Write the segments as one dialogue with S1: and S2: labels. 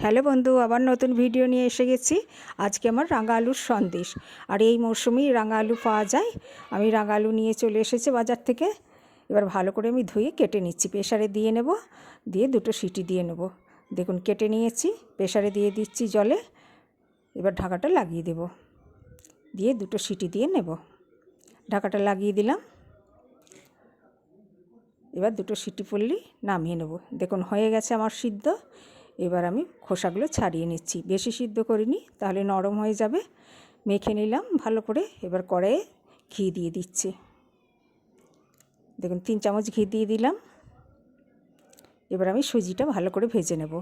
S1: Hello বন্ধু, আবার নতুন ভিডিও নিয়ে এসে গেছি। আজকে আমার রাঙা আলুর সন্দেশ। আর এই মরশুমেই রাঙা আলু পাওয়া যায়। আমি রাঙা আলু নিয়ে চলে এসেছি বাজার থেকে। এবার ভালো করে আমি ধুয়ে কেটে নিচ্ছি, প্রেসারে দিয়ে নেব, দিয়ে দুটো সিটি দিয়ে নেব। দেখুন কেটে নিয়েছি, প্রেসারে দিয়ে দিচ্ছি জলে। এবার ঢাকাটা লাগিয়ে দেব, দিয়ে দুটো সিটি দিয়ে নেব। ঢাকাটা লাগিয়ে দিলাম। এবার দুটো সিটি পড়লেই নামিয়ে নেব। দেখুন হয়ে গেছে আমার সিদ্ধ। এবার আমি খোসাগুলো ছাড়িয়ে নিচ্ছি, বেশি সিদ্ধ করিনি, তাহলে নরম হয়ে যাবে। মেখে নিলাম ভালো করে। এবার কড়াইয়ে ঘি দিয়ে দিচ্ছি। দেখুন 3 চামচ ঘি দিয়ে দিলাম। এবার আমি সুজিটা ভালো করে ভেজে নেব।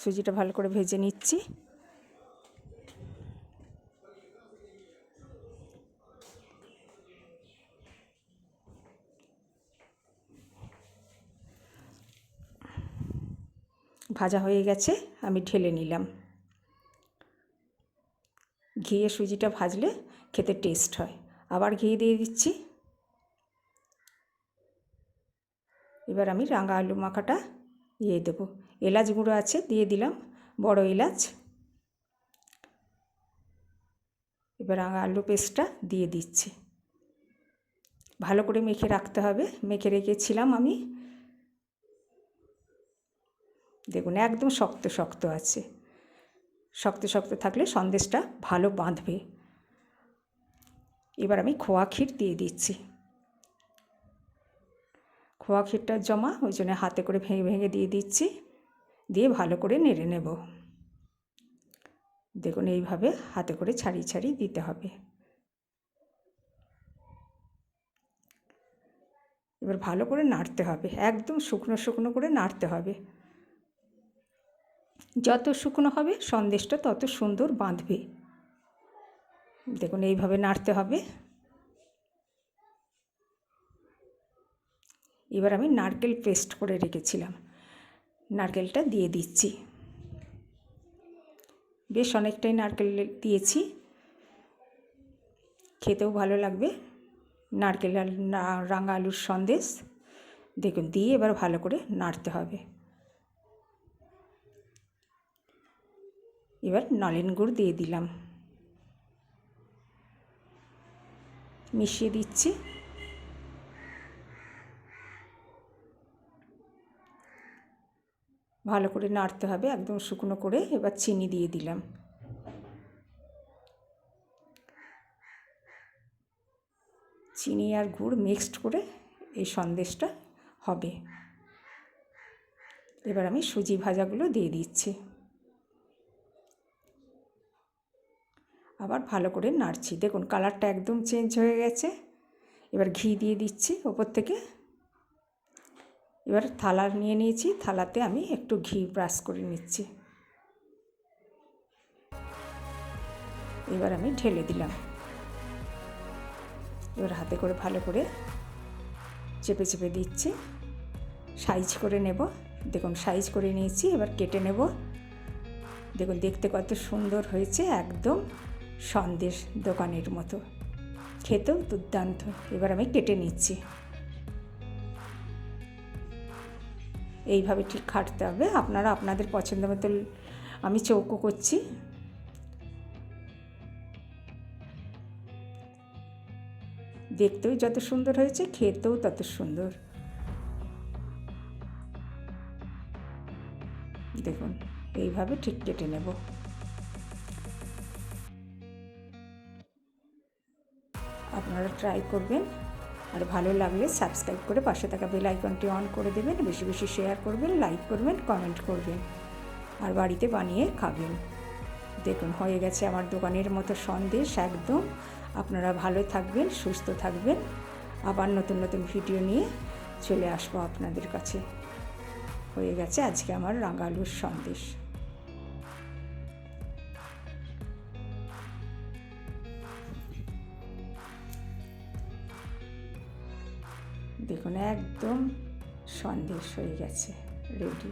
S1: সুজিটা ভালো করে ভেজে নিচ্ছি। ভাজা হয়ে গেছে, আমি ঢেলে নিলাম। ঘিয়ে সুজিটা ভাজলে খেতে টেস্ট হয়। আবার ঘি দিয়ে দিচ্ছি। এবার আমি রাঙা আলু মাখাটা দিয়ে দেবো। এলাচ গুঁড়ো আছে, দিয়ে দিলাম, বড় এলাচ। এবার রাঙা আলু পেস্টটা দিয়ে দিচ্ছি। ভালো করে মেখে রাখতে হবে। মেখে রেখেছিলাম আমি। দেখুন একদম শক্ত শক্ত আছে। শক্ত শক্ত থাকলে সন্দেশটা ভালো বাঁধবে। এবার আমি খোয়া ক্ষীর দিয়ে দিচ্ছি। খোয়া ক্ষীরটা জমা, ওই জন্য হাতে করে ভেঙে ভেঙে দিয়ে দিচ্ছি। দিয়ে ভালো করে নেড়ে নেব। দেখুন এইভাবে হাতে করে ছাড়িয়ে ছাড়িয়ে দিতে হবে। এবার ভালো করে নাড়তে হবে, একদম শুকনো শুকনো করে নাড়তে হবে। যত শুকনো হবে সন্দেশটা তত সুন্দর বাঁধবে। দেখুন এইভাবে নাড়তে হবে। এবার আমি নারকেল পেস্ট করে রেখেছিলাম, নারকেলটা দিয়ে দিচ্ছি। বেশ অনেকটাই নারকেল দিয়েছি, খেতেও ভালো লাগবে। নারকেল আর রাঙা আলুর সন্দেশ। দেখুন দিয়ে এবার ভালো করে নাড়তে হবে। এবার নলেন গুড় দিয়ে দিলাম, মিশিয়ে দিচ্ছি। ভালো করে নাড়তে হবে একদম শুকনো করে। এবার চিনি দিয়ে দিলাম। চিনি আর গুড় মিক্সড করে এই সন্দেশটা হবে। এবার আমি সুজি ভাজাগুলো দিয়ে দিচ্ছি। আবার ভালো করে নাড়ছি। দেখুন কালারটা একদম চেঞ্জ হয়ে গেছে। এবার ঘি দিয়ে দিচ্ছি ওপর থেকে। এবার থালা নিয়ে নিয়েছি, থালাতে আমি একটু ঘি ব্রাশ করে নিচ্ছি। এবার আমি ঢেলে দিলাম। এবার হাতে করে ভালো করে চেপে চেপে দিচ্ছি, সাইজ করে নেব। দেখুন সাইজ করে নিয়েছি, এবার কেটে নেব। দেখুন দেখতে কত সুন্দর হয়েছে, একদম সন্দেশ দোকানের মতো, খেতেও দুর্দান্ত। এবার আমি কেটে নিচ্ছি। এইভাবে ঠিক কাটতে হবে। আপনারা আপনাদের পছন্দ মতো, আমি চৌকো করছি। দেখতেও যত সুন্দর হয়েছে, খেতেও তত সুন্দর। দেখুন এইভাবে ঠিক কেটে নেব। আপনারা ট্রাই করবেন। আর ভালো লাগলে সাবস্ক্রাইব করে পাশে থাকা বেল আইকনটি অন করে দেবেন। বেশি বেশি শেয়ার করবেন, লাইক করবেন, কমেন্ট করবেন, আর বাড়িতে বানিয়ে খাবেন। দেখুন হয়ে গেছে আমার দোকানের মতো সন্দেশ একদম। আপনারা ভালো থাকবেন, সুস্থ থাকবেন। আবার নতুন নতুন ভিডিও নিয়ে চলে আসবো আপনাদের কাছে। হয়ে গেছে আজকে আমার রাঙা আলুর সন্দেশ। দেখুন একদম সন্দেশ হয়ে গেছে, রেডি।